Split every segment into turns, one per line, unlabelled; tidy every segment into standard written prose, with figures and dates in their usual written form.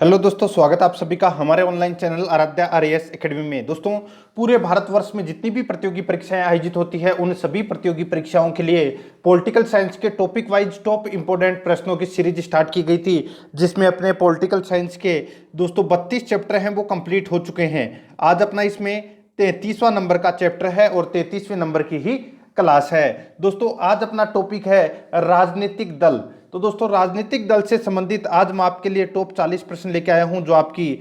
Hello दोस्तों, स्वागत है आप सभी का हमारे online channel Aaradhya RAS academy में। दोस्तों, पूरे भारतवर्ष में जितनी भी प्रतियोगी परीक्षाएं आयोजित होती है उन सभी प्रतियोगी परीक्षाओं के लिए पॉलिटिकल साइंस के टॉपिक वाइज टॉप इंपोर्टेंट प्रश्नों की सीरीज स्टार्ट की गई थी, जिसमें अपने पॉलिटिकल साइंस के दोस्तों 32 चैप्टर हैं वो कंप्लीट हो चुके हैं। आज अपना इसमें 33वां नंबर का चैप्टर है और 33वें नंबर की ही क्लास है। दोस्तों, आज अपना टॉपिक है राजनीतिक दल। तो दोस्तों, राजनीतिक दल से संबंधित आज मैं आपके लिए टॉप 40 प्रश्न लेके आया हूं जो आपकी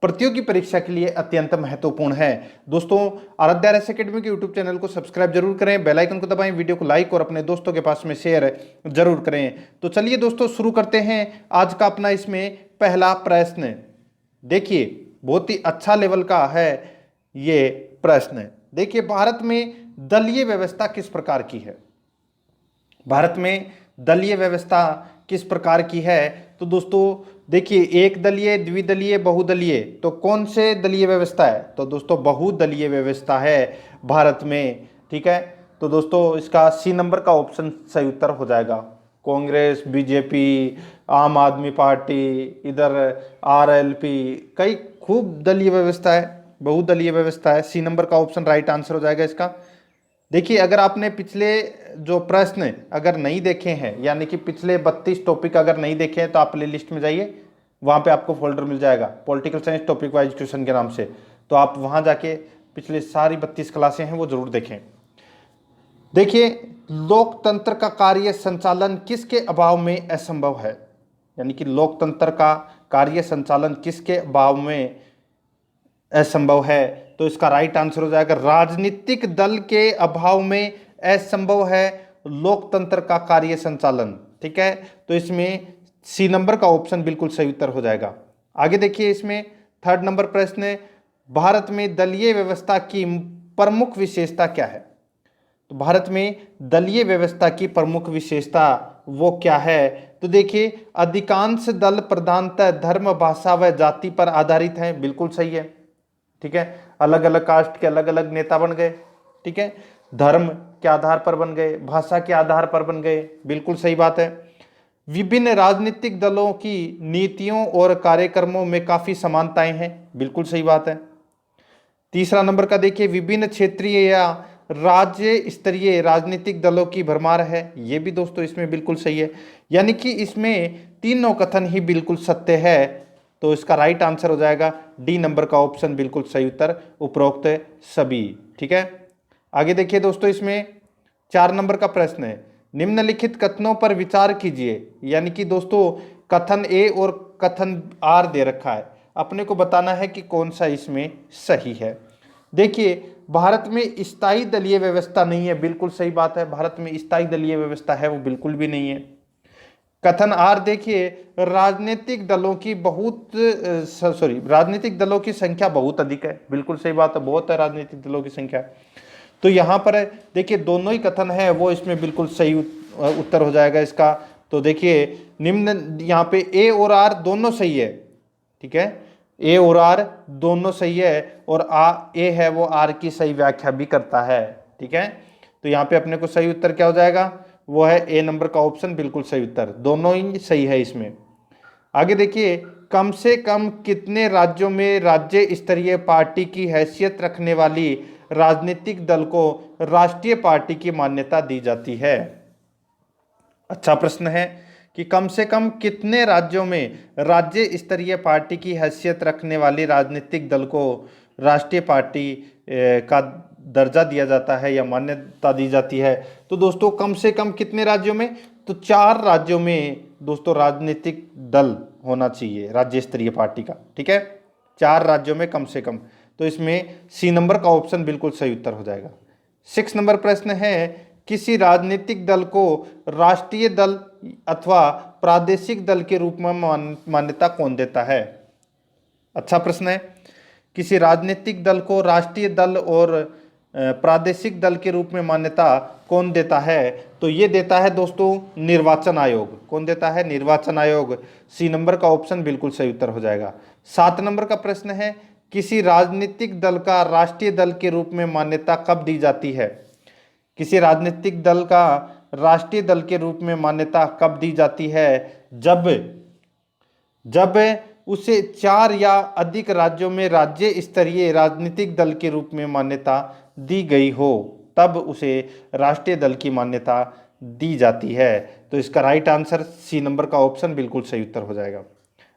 प्रतियोगी परीक्षा के लिए अत्यंत महत्वपूर्ण है। दोस्तों, आराध्या आरएएस एकेडमी के यूट्यूब चैनल को सब्सक्राइब जरूर करें, बेल आइकन को दबाएं, वीडियो को लाइक और अपने दोस्तों के पास में शेयर जरूर करें। तो चलिए दोस्तों, शुरू करते हैं आज का अपना इसमें पहला प्रश्न। देखिए, बहुत ही अच्छा लेवल का है ये प्रश्न। देखिए, भारत में दलीय व्यवस्था किस प्रकार की है? भारत में दलीय व्यवस्था किस प्रकार की है? तो दोस्तों देखिए, एक दलीय, द्विदलीय, बहुदलीय, तो कौन से दलीय व्यवस्था है? तो दोस्तों बहुदलीय व्यवस्था है भारत में। ठीक है, तो दोस्तों इसका सी नंबर का ऑप्शन सही उत्तर हो जाएगा। कांग्रेस, बीजेपी, आम आदमी पार्टी, इधर आरएलपी, कई खूब दलीय व्यवस्था है, बहुदलीय व्यवस्था है। सी नंबर का ऑप्शन राइट आंसर हो जाएगा इसका। देखिए, अगर आपने पिछले जो प्रश्न अगर नहीं देखे हैं, यानी कि पिछले 32 टॉपिक अगर नहीं देखे हैं, तो आप प्ले लिस्ट में जाइए, वहाँ पे आपको फोल्डर मिल जाएगा political science topic wise question के नाम से। तो आप वहाँ जाके पिछले सारी 32 क्लासें हैं वो जरूर देखें। देखिए, लोकतंत्र का कार्य संचालन किसके अभाव में असंभव है? यानी कि लोकतंत्र का कार्य संचालन किसके अभाव में असंभव है? तो इसका राइट आंसर हो जाएगा राजनीतिक दल के अभाव में असंभव है लोकतंत्र का कार्य संचालन। ठीक है, तो इसमें सी नंबर का ऑप्शन बिल्कुल सही उत्तर हो जाएगा। आगे देखिए, इसमें थर्ड नंबर प्रश्न, भारत में दलीय व्यवस्था की प्रमुख विशेषता क्या है? तो भारत में दलीय व्यवस्था की प्रमुख विशेषता वो क्या है? तो देखिए, अधिकांश दल प्रधानतः धर्म, भाषा व जाति पर आधारित हैं। बिल्कुल सही है। ठीक है, अलग अलग कास्ट के अलग अलग नेता बन गए। ठीक है, धर्म के आधार पर बन गए, भाषा के आधार पर बन गए। बिल्कुल सही बात है। विभिन्न राजनीतिक दलों की नीतियों और कार्यक्रमों में काफी समानताएं हैं। बिल्कुल सही बात है। तीसरा नंबर का देखिए, विभिन्न क्षेत्रीय या राज्य स्तरीय राजनीतिक दलों की भरमार है। ये भी दोस्तों इसमें बिल्कुल सही है। यानी कि इसमें तीनों कथन ही बिल्कुल सत्य है। तो इसका राइट आंसर हो जाएगा डी नंबर का ऑप्शन बिल्कुल सही उत्तर, उपरोक्त सभी। ठीक है, आगे देखिए दोस्तों, इसमें 4 नंबर का प्रश्न है, निम्नलिखित कथनों पर विचार कीजिए। यानी कि दोस्तों कथन ए और कथन आर दे रखा है, अपने को बताना है कि कौन सा इसमें सही है। देखिए, भारत में स्थायी दलीय व्यवस्था नहीं है। बिल्कुल सही बात है, भारत में स्थायी दलीय व्यवस्था है वो बिल्कुल भी नहीं है। कथन आर देखिए, राजनीतिक दलों की राजनीतिक दलों की संख्या बहुत अधिक है। बिल्कुल सही बात है, बहुत है राजनीतिक दलों की संख्या। तो यहाँ पर देखिए दोनों ही कथन है वो इसमें बिल्कुल सही उत्तर हो जाएगा इसका। तो देखिए, निम्न यहाँ पे ए और आर दोनों सही है। ठीक है, ए और आर दोनों सही है, और ए है वो आर की सही व्याख्या भी करता है। ठीक है, तो यहाँ पे अपने को सही उत्तर क्या हो जाएगा? वो है ए नंबर का ऑप्शन बिल्कुल सही उत्तर, दोनों ही सही है इसमें। आगे देखिए, कम से कम कितने राज्यों में राज्य स्तरीय पार्टी की हैसियत रखने वाली राजनीतिक दल को राष्ट्रीय पार्टी की मान्यता दी जाती है? अच्छा प्रश्न है कि कम से कम कितने राज्यों में राज्य स्तरीय पार्टी की हैसियत रखने वाली राजनीतिक दल को राष्ट्रीय पार्टी का दर्जा दिया जाता है या मान्यता दी जाती है? तो दोस्तों कम से कम कितने राज्यों में? तो 4 राज्यों में दोस्तों राजनीतिक दल होना चाहिए राज्य स्तरीय पार्टी का। ठीक है, 4 राज्यों में कम से कम। तो इसमें सी नंबर का ऑप्शन बिल्कुल सही उत्तर हो जाएगा। 6 नंबर प्रश्न है, किसी राजनीतिक दल को राष्ट्रीय दल अथवा प्रादेशिक दल के रूप में मान्यता कौन देता है? अच्छा प्रश्न है, किसी राजनीतिक दल को राष्ट्रीय दल और प्रादेशिक दल के रूप में मान्यता कौन देता है? तो ये देता है दोस्तों निर्वाचन आयोग। कौन देता है? निर्वाचन आयोग। सी नंबर का ऑप्शन बिल्कुल सही उत्तर हो जाएगा। 7 नंबर का प्रश्न है, किसी राजनीतिक दल का राष्ट्रीय दल के रूप में मान्यता कब दी जाती है? किसी राजनीतिक दल का राष्ट्रीय दल के रूप में मान्यता कब दी जाती है? जब उसे 4 या अधिक राज्यों में राज्य स्तरीय राजनीतिक दल के रूप में मान्यता दी गई हो, तब उसे राष्ट्रीय दल की मान्यता दी जाती है। तो इसका राइट आंसर सी नंबर का ऑप्शन बिल्कुल सही उत्तर हो जाएगा।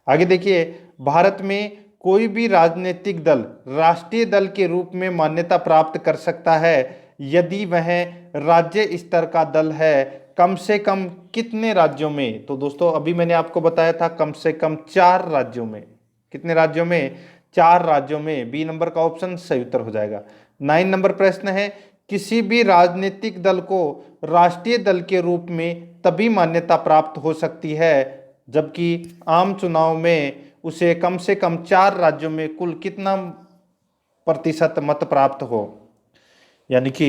आगे देखिए, भारत में कोई भी राजनीतिक दल राष्ट्रीय दल के रूप में मान्यता प्राप्त कर सकता है यदि वह राज्य स्तर का दल है कम से कम कितने राज्यों में। तो दोस्तों अभी मैंने आपको बताया था कम से कम 4 राज्यों में। कितने राज्यों में? 4 राज्यों में। बी नंबर का ऑप्शन सही उत्तर हो जाएगा। 9 नंबर प्रश्न है, किसी भी राजनीतिक दल को राष्ट्रीय दल के रूप में तभी मान्यता प्राप्त हो सकती है जबकि आम चुनाव में उसे कम से कम 4 राज्यों में कुल कितना प्रतिशत मत प्राप्त हो। यानी कि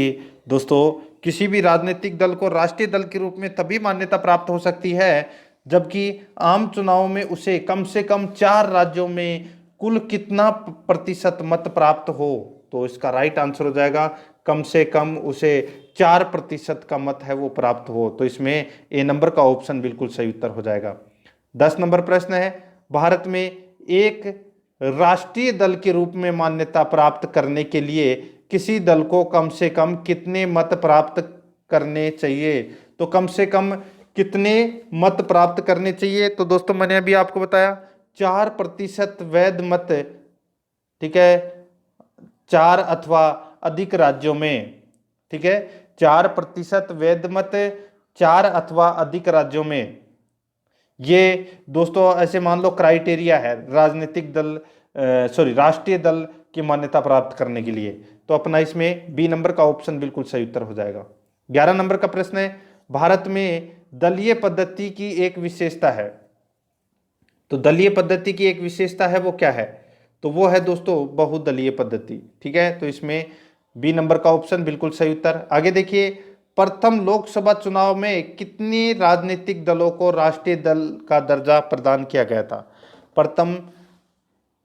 दोस्तों किसी भी राजनीतिक दल को राष्ट्रीय दल के रूप में तभी मान्यता प्राप्त हो सकती है जबकि आम चुनाव में उसे कम से कम 4 राज्यों में कुल कितना प्रतिशत मत प्राप्त हो। तो इसका राइट आंसर हो जाएगा कम से कम उसे 4% का मत है वो प्राप्त हो। तो इसमें ए नंबर का ऑप्शन बिल्कुल सही उत्तर हो जाएगा। 10 नंबर प्रश्न है, भारत में एक राष्ट्रीय दल के रूप में मान्यता प्राप्त करने के लिए किसी दल को कम से कम कितने मत प्राप्त करने चाहिए। तो कम से कम कितने मत प्राप्त करने चाहिए? तो दोस्तों मैंने अभी आपको बताया 4% वैध मत, ठीक है, 4 अथवा अधिक राज्यों में, ठीक है, 4% वैध मत 4 अथवा अधिक राज्यों में। ये दोस्तों ऐसे मान लो क्राइटेरिया है राजनीतिक दल राष्ट्रीय दल की मान्यता प्राप्त करने के लिए। तो अपना इसमें बी नंबर का ऑप्शन बिल्कुल सही उत्तर हो जाएगा। 11 नंबर का प्रश्न है, भारत में दलीय पद्धति की एक विशेषता है। तो दलीय पद्धति की एक विशेषता है वो क्या है? तो वो है दोस्तों बहुदलीय पद्धति। ठीक है, तो इसमें बी नंबर का ऑप्शन बिल्कुल सही उत्तर। आगे देखिए, प्रथम लोकसभा चुनाव में कितने राजनीतिक दलों को राष्ट्रीय दल का दर्जा प्रदान किया गया था?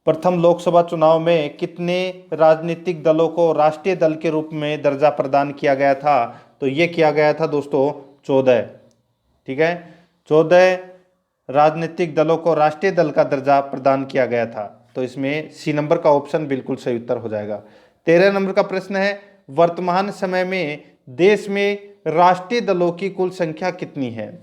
प्रथम लोकसभा चुनाव में कितने राजनीतिक दलों को राष्ट्रीय दल के रूप में दर्जा प्रदान किया गया था? तो ये किया गया था दोस्तों 14। ठीक है, 14 राजनीतिक दलों को राष्ट्रीय दल का दर्जा प्रदान किया गया था। तो इसमें सी नंबर का ऑप्शन बिल्कुल सही उत्तर हो जाएगा। 13 नंबर का प्रश्न है, वर्तमान समय में देश में राष्ट्रीय दलों की कुल संख्या कितनी है?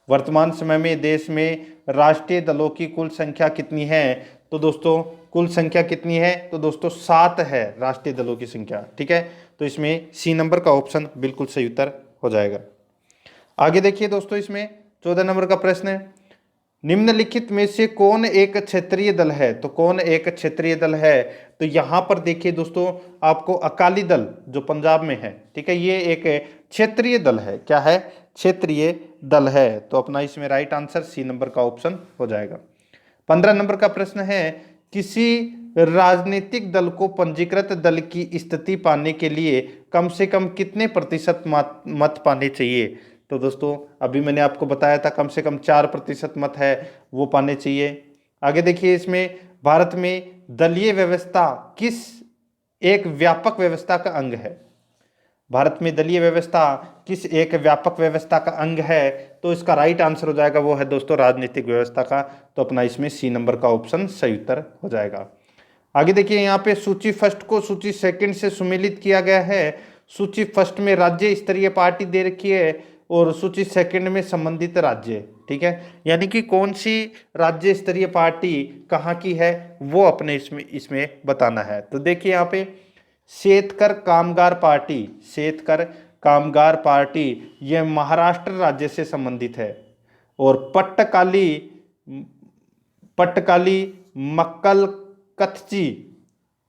वर्तमान समय में देश में राष्ट्रीय दलों की कुल संख्या कितनी है? तो दोस्तों कुल संख्या कितनी है? तो दोस्तों 7 है राष्ट्रीय दलों की संख्या। ठीक है, तो इसमें सी नंबर का ऑप्शन बिल्कुल सही उत्तर हो जाएगा। आगे देखिए दोस्तों, इसमें 14 नंबर का प्रश्न है, निम्नलिखित में से कौन एक क्षेत्रीय दल है? तो कौन एक क्षेत्रीय दल है? तो यहां पर देखिए दोस्तों, आपको अकाली दल जो पंजाब में है, ठीक है, ये एक क्षेत्रीय दल है। क्या है? क्षेत्रीय दल है। तो अपना इसमें राइट आंसर सी नंबर का ऑप्शन हो जाएगा। 15 नंबर का प्रश्न है, किसी राजनीतिक दल को पंजीकृत दल की स्थिति पाने के लिए कम से कम कितने प्रतिशत मत पाने चाहिए? तो दोस्तों अभी मैंने आपको बताया था कम से कम 4% मत है वो पाने चाहिए। आगे देखिए, इसमें भारत में दलीय व्यवस्था किस एक व्यापक व्यवस्था का अंग है? भारत में दलीय व्यवस्था किस एक व्यापक व्यवस्था का अंग है? तो इसका राइट आंसर हो जाएगा वो है दोस्तों राजनीतिक व्यवस्था का। तो अपना इसमें सी नंबर का ऑप्शन सही उत्तर हो जाएगा। आगे देखिए, यहाँ पे सूची फर्स्ट को सूची सेकंड से सुमेलित किया गया है। सूची फर्स्ट में राज्य स्तरीय पार्टी दे रखी है और सूची सेकंड में संबंधित राज्य। ठीक है, यानी कि कौन सी राज्य स्तरीय पार्टी कहाँ की है वो अपने इसमें बताना है। तो देखिए यहाँ पे शेतकर कामगार पार्टी, शेतकर कामगार पार्टी ये महाराष्ट्र राज्य से संबंधित है। और पट्टकाली मक्कल कथची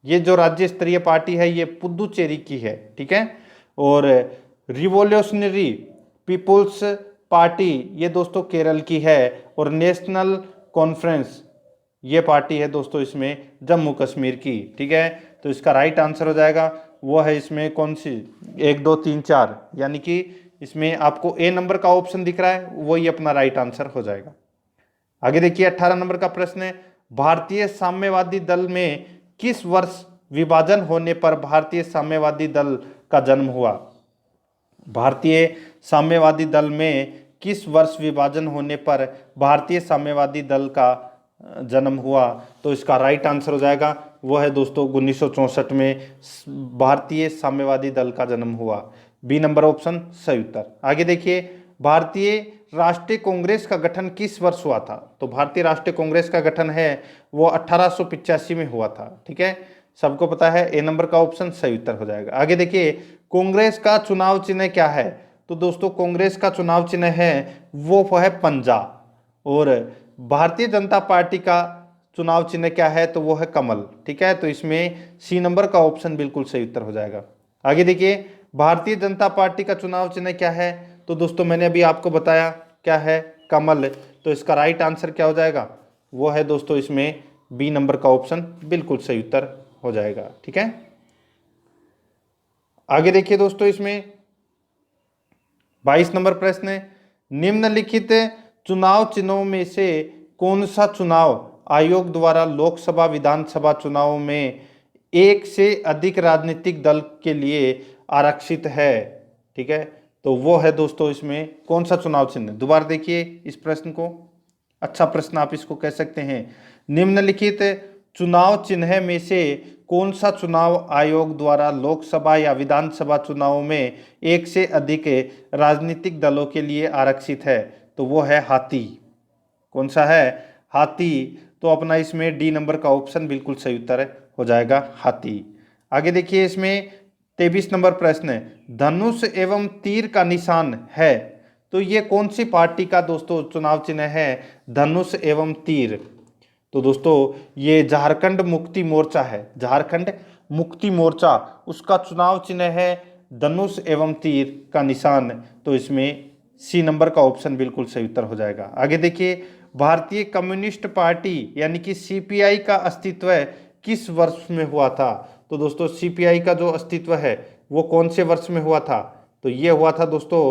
ये जो राज्य स्तरीय पार्टी है ये पुदुचेरी की है। ठीक है, और रिवोल्यूशनरी पीपुल्स पार्टी ये दोस्तों केरल की है। और नेशनल कॉन्फ्रेंस ये पार्टी है दोस्तों इसमें जम्मू कश्मीर की। ठीक है, तो इसका राइट आंसर हो जाएगा वो है इसमें कौन सी 1 2 3 4, यानी कि इसमें आपको ए नंबर का ऑप्शन दिख रहा है वही अपना राइट आंसर हो जाएगा। आगे देखिए 18 नंबर का प्रश्न है, भारतीय साम्यवादी दल में किस वर्ष विभाजन होने पर भारतीय साम्यवादी दल का जन्म हुआ? भारतीय साम्यवादी दल में किस वर्ष विभाजन होने पर भारतीय साम्यवादी दल का जन्म हुआ, तो इसका राइट आंसर हो जाएगा वो है दोस्तों 1964 में भारतीय साम्यवादी दल का जन्म हुआ। बी नंबर ऑप्शन सही उत्तर। आगे देखिए, भारतीय राष्ट्रीय कांग्रेस का गठन किस वर्ष हुआ था? तो भारतीय राष्ट्रीय कांग्रेस का गठन है वो 1885 में हुआ था। ठीक है, सबको पता है, ए नंबर का ऑप्शन सही उत्तर हो जाएगा। आगे देखिए, कांग्रेस का चुनाव चिन्ह क्या है? तो दोस्तों कांग्रेस का चुनाव चिन्ह है वो है पंजा। और भारतीय जनता पार्टी का चुनाव चिन्ह क्या है? तो वो है कमल। ठीक है, तो इसमें सी नंबर का ऑप्शन बिल्कुल सही उत्तर हो जाएगा। आगे देखिए, भारतीय जनता पार्टी का चुनाव चिन्ह क्या है? तो दोस्तों मैंने अभी आपको बताया क्या है, कमल। तो इसका राइट आंसर क्या हो जाएगा? वो है दोस्तों इसमें बी नंबर का ऑप्शन बिल्कुल सही उत्तर हो जाएगा। ठीक है, आगे देखिए दोस्तों, इसमें 22 नंबर प्रश्न है, निम्नलिखित चुनाव चिन्हों में से कौन सा चुनाव आयोग द्वारा लोकसभा विधानसभा चुनाव में एक से अधिक राजनीतिक दल के लिए आरक्षित है? ठीक है, तो वो है दोस्तों इसमें कौन सा चुनाव चिन्ह? दोबारा देखिए इस प्रश्न को, अच्छा प्रश्न आप इसको कह सकते हैं। निम्नलिखित चुनाव चिन्ह में से कौन सा चुनाव आयोग द्वारा लोकसभा या विधानसभा चुनाव में एक से अधिक राजनीतिक दलों के लिए आरक्षित है? तो वो है हाथी। कौन सा है? हाथी। तो अपना इसमें डी नंबर का ऑप्शन बिल्कुल सही उत्तर हो जाएगा, हाथी। आगे देखिए, इसमें 23 नंबर प्रश्न है, धनुष एवं तीर का निशान है, तो ये कौन सी पार्टी का दोस्तों चुनाव चिन्ह है? धनुष एवं तीर। तो दोस्तों ये झारखंड मुक्ति मोर्चा है, झारखंड मुक्ति मोर्चा, उसका चुनाव चिन्ह है धनुष एवं तीर का निशान। तो इसमें सी नंबर का ऑप्शन बिल्कुल सही उत्तर हो जाएगा। आगे देखिए, भारतीय कम्युनिस्ट पार्टी यानी कि सीपीआई का अस्तित्व किस वर्ष में हुआ था? तो दोस्तों सीपीआई का जो अस्तित्व है वो कौन से वर्ष में हुआ था? तो ये हुआ था दोस्तों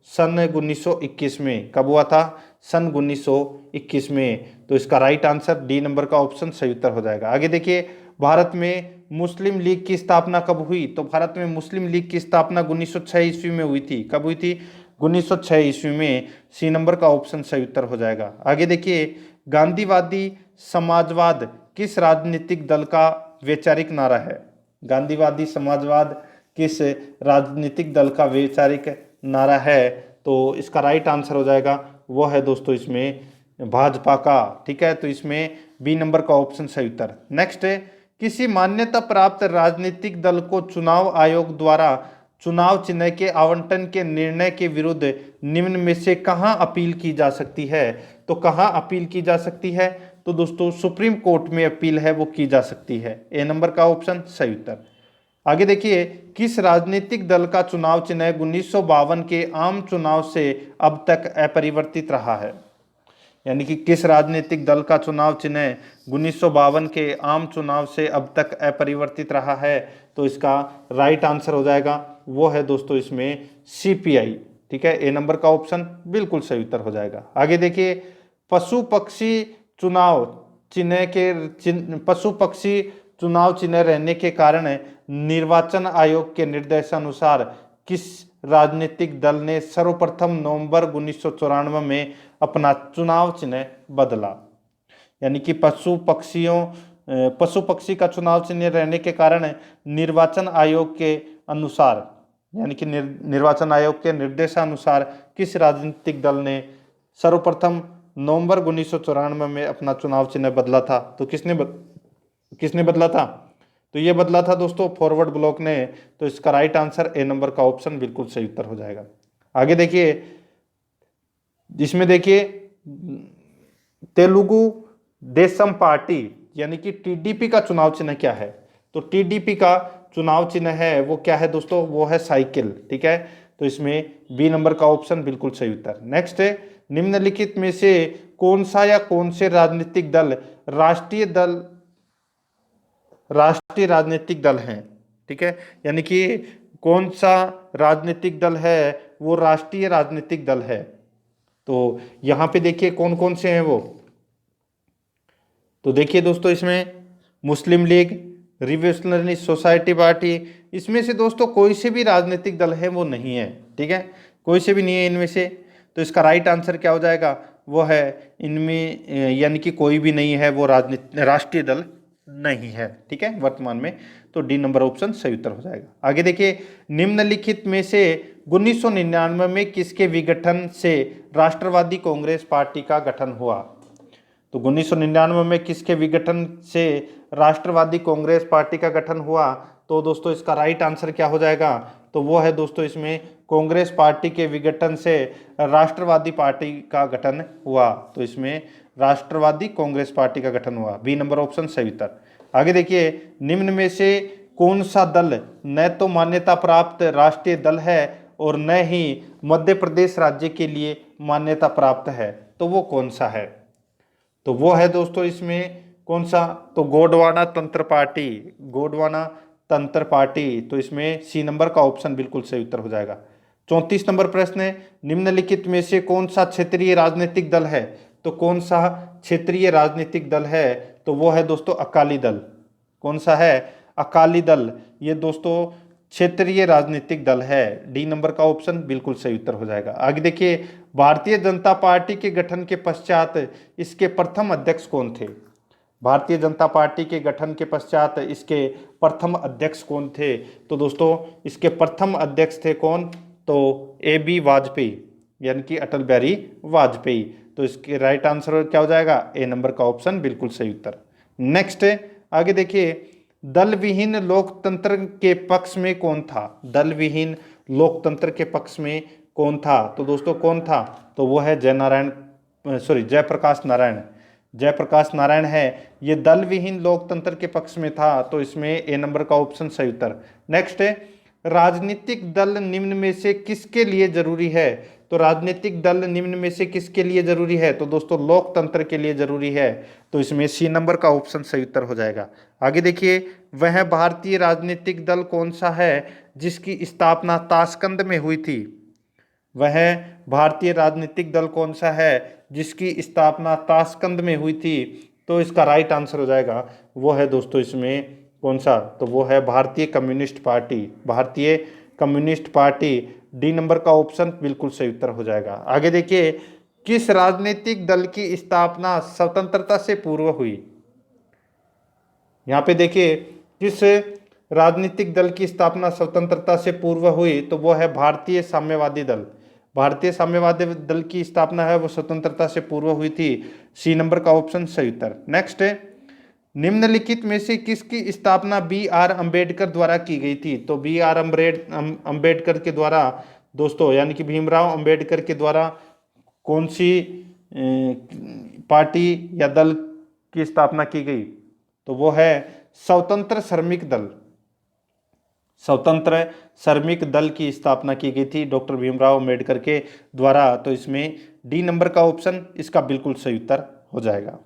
सन 1921 में। कब हुआ था? सन 1921 में। तो इसका राइट आंसर डी नंबर का ऑप्शन सही उत्तर हो जाएगा। आगे देखिए, भारत में मुस्लिम लीग की स्थापना कब हुई? तो भारत में मुस्लिम लीग की स्थापना 1906 ईस्वी में हुई थी। कब हुई थी? 1906 ईस्वी में। सी नंबर का ऑप्शन सही उत्तर हो जाएगा। आगे देखिए, गांधीवादी समाजवाद किस राजनीतिक दल का वैचारिक नारा है? गांधीवादी समाजवाद किस राजनीतिक दल का वैचारिक नारा है? तो इसका राइट आंसर हो जाएगा वो है दोस्तों इसमें भाजपा का। ठीक है, तो इसमें बी नंबर का ऑप्शन सही उत्तर। नेक्स्ट है, किसी मान्यता प्राप्त राजनीतिक दल को चुनाव आयोग द्वारा चुनाव चिन्ह के आवंटन के निर्णय के विरुद्ध निम्न में से कहां अपील की जा सकती है? तो कहां अपील की जा सकती है? तो दोस्तों सुप्रीम कोर्ट में अपील है वो की जा सकती है। ए नंबर का ऑप्शन सही उत्तर। आगे देखिए, किस राजनीतिक दल का चुनाव चिन्ह 1952 के आम चुनाव से अब तक अपरिवर्तित रहा है? यानी कि किस राजनीतिक दल का चुनाव चिन्ह 1952 के आम चुनाव से अब तक अपरिवर्तित रहा है? तो इसका राइट आंसर हो जाएगा वो है दोस्तों इसमें सीपीआई। ठीक है, ए नंबर का ऑप्शन बिल्कुल सही उत्तर हो जाएगा। आगे देखिए, पशु पक्षी चुनाव चिन्ह रहने के कारण निर्वाचन आयोग के निर्देशानुसार किस राजनीतिक दल ने सर्वप्रथम नवंबर 1994 में अपना चुनाव चिन्ह बदला? यानी कि पशु पक्षी का चुनाव चिन्ह रहने के कारण निर्वाचन आयोग के अनुसार, यानी कि निर्वाचन आयोग के निर्देशानुसार किस राजनीतिक दल ने सर्वप्रथम नवंबर 1994 में अपना चुनाव चिन्ह बदला था? तो किसने बदला था? तो ये बदला था दोस्तों फॉरवर्ड ब्लॉक ने। तो इसका राइट आंसर ए नंबर का ऑप्शन बिल्कुल सही उत्तर हो जाएगा। आगे देखिए, इसमें देखिए तेलुगु देशम पार्टी यानी कि टीडीपी का चुनाव चिन्ह क्या है? तो टीडीपी का चुनाव चिन्ह है वो क्या है दोस्तों? वो है साइकिल। ठीक है, तो इसमें बी नंबर का ऑप्शन बिल्कुल सही उत्तर। नेक्स्ट है, निम्नलिखित में से कौन सा या कौन से राजनीतिक दल राष्ट्रीय राजनीतिक दल हैं? ठीक है, यानी कि कौन सा राजनीतिक दल है वो राष्ट्रीय राजनीतिक दल है? तो यहां पे देखिए कौन कौन से हैं वो। तो देखिए दोस्तों, इसमें मुस्लिम लीग, रिवोल्यूशनरी सोसाइटी पार्टी, इसमें से दोस्तों कोई से भी राजनीतिक दल है वो नहीं है। ठीक है, कोई से भी नहीं है इनमें से। तो इसका राइट आंसर क्या हो जाएगा? वो है इनमें यानी कि कोई भी नहीं है, वो राष्ट्रीय दल नहीं है। ठीक है, वर्तमान में। तो डी नंबर ऑप्शन सही उत्तर हो जाएगा। आगे देखिए, निम्नलिखित में से 1999 में किसके विघटन से राष्ट्रवादी कांग्रेस पार्टी का गठन हुआ? तो 1999 में किसके विघटन से राष्ट्रवादी कांग्रेस पार्टी का गठन हुआ? तो दोस्तों इसका राइट आंसर क्या हो जाएगा? तो वो है दोस्तों इसमें कांग्रेस पार्टी के विघटन से राष्ट्रवादी पार्टी का गठन हुआ। तो इसमें राष्ट्रवादी कांग्रेस पार्टी का गठन हुआ। बी नंबर ऑप्शन सही उत्तर। आगे देखिए, निम्न में से कौन सा दल न तो मान्यता प्राप्त राष्ट्रीय दल है और न ही मध्य प्रदेश राज्य के लिए मान्यता प्राप्त है? तो वो कौन सा है? तो वो है दोस्तों इसमें कौन सा? तो गोंडवाना तंत्र पार्टी, गोंडवाना तंत्र पार्टी। तो इसमें सी नंबर का ऑप्शन बिल्कुल सही उत्तर हो जाएगा। 34 नंबर प्रश्न है, निम्नलिखित में से कौन सा क्षेत्रीय राजनीतिक दल है? तो कौन सा क्षेत्रीय राजनीतिक दल है? तो वो है दोस्तों अकाली दल। कौन सा है? अकाली दल। ये दोस्तों क्षेत्रीय राजनीतिक दल है। डी नंबर का ऑप्शन बिल्कुल सही उत्तर हो जाएगा। आगे देखिए, भारतीय जनता पार्टी के गठन के पश्चात इसके प्रथम अध्यक्ष कौन थे? भारतीय जनता पार्टी के गठन के पश्चात इसके प्रथम अध्यक्ष कौन थे? तो दोस्तों इसके प्रथम अध्यक्ष थे कौन? तो AB वाजपेयी, यानी कि अटल बिहारी वाजपेयी। तो इसके राइट आंसर क्या हो जाएगा? ए नंबर का ऑप्शन बिल्कुल सही उत्तर। नेक्स्ट आगे देखिए, दल विहीन लोकतंत्र के पक्ष में कौन था? दल विहीन लोकतंत्र के पक्ष में कौन था? तो दोस्तों कौन था? तो वो है जयप्रकाश नारायण। जयप्रकाश नारायण है, ये दल विहीन लोकतंत्र के पक्ष में था। तो इसमें ए नंबर का ऑप्शन सही उत्तर। नेक्स्ट है, राजनीतिक दल निम्न में से किसके लिए जरूरी है? तो राजनीतिक दल निम्न में से किसके लिए जरूरी है? तो दोस्तों लोकतंत्र के लिए जरूरी है। तो इसमें सी नंबर का ऑप्शन सही उत्तर हो जाएगा। आगे देखिए, वह भारतीय राजनीतिक दल कौन सा है जिसकी स्थापना ताशकंद में हुई थी? वह भारतीय राजनीतिक दल कौन सा है जिसकी स्थापना ताशकंद में हुई थी? तो इसका राइट आंसर हो जाएगा, वो है दोस्तों इसमें कौन सा? तो वो है भारतीय कम्युनिस्ट पार्टी। भारतीय कम्युनिस्ट पार्टी। डी नंबर का ऑप्शन बिल्कुल सही उत्तर हो जाएगा। आगे देखिए, किस राजनीतिक दल की स्थापना स्वतंत्रता से पूर्व हुई? यहाँ पे देखिए, किस राजनीतिक दल की स्थापना स्वतंत्रता से पूर्व हुई? तो वो है भारतीय साम्यवादी दल। भारतीय साम्यवादी दल की स्थापना है वो स्वतंत्रता से पूर्व हुई थी। सी नंबर का ऑप्शन सही उत्तर। नेक्स्ट है, निम्नलिखित में से किसकी स्थापना BR अम्बेडकर द्वारा की गई थी? तो BR अम्बेडकर के द्वारा दोस्तों, यानी कि भीमराव अम्बेडकर के द्वारा कौन सी पार्टी या दल की स्थापना की गई? तो वो है स्वतंत्र श्रमिक दल। स्वतंत्र श्रमिक दल की स्थापना की गई थी डॉक्टर भीमराव अम्बेडकर के द्वारा। तो इसमें डी नंबर का ऑप्शन इसका बिल्कुल सही उत्तर हो जाएगा।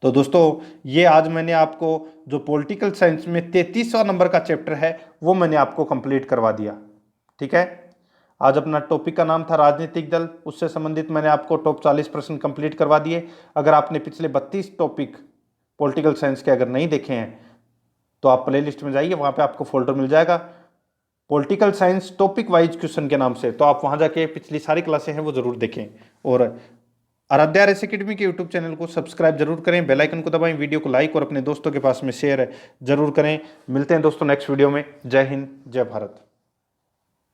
तो दोस्तों ये आज मैंने आपको जो पॉलिटिकल साइंस में 33वां नंबर का चैप्टर है वो मैंने आपको कंप्लीट करवा दिया। ठीक है, आज अपना टॉपिक का नाम था राजनीतिक दल, उससे संबंधित मैंने आपको टॉप 40 प्रश्न कंप्लीट करवा दिए। अगर आपने पिछले 32 टॉपिक पॉलिटिकल साइंस के अगर नहीं देखे हैं तो आप प्लेलिस्ट में जाइए, वहाँ पे आपको फोल्डर मिल जाएगा political science topic wise question के नाम से। तो आप वहाँ जाके पिछली सारी क्लासें हैं वो जरूर देखें और आराध्या आरएस एकेडमी के यूट्यूब चैनल को सब्सक्राइब जरूर करें, बेल आइकन को दबाएं, वीडियो को लाइक और अपने दोस्तों के पास में शेयर जरूर करें। मिलते हैं दोस्तों नेक्स्ट वीडियो में। जय हिंद, जय भारत।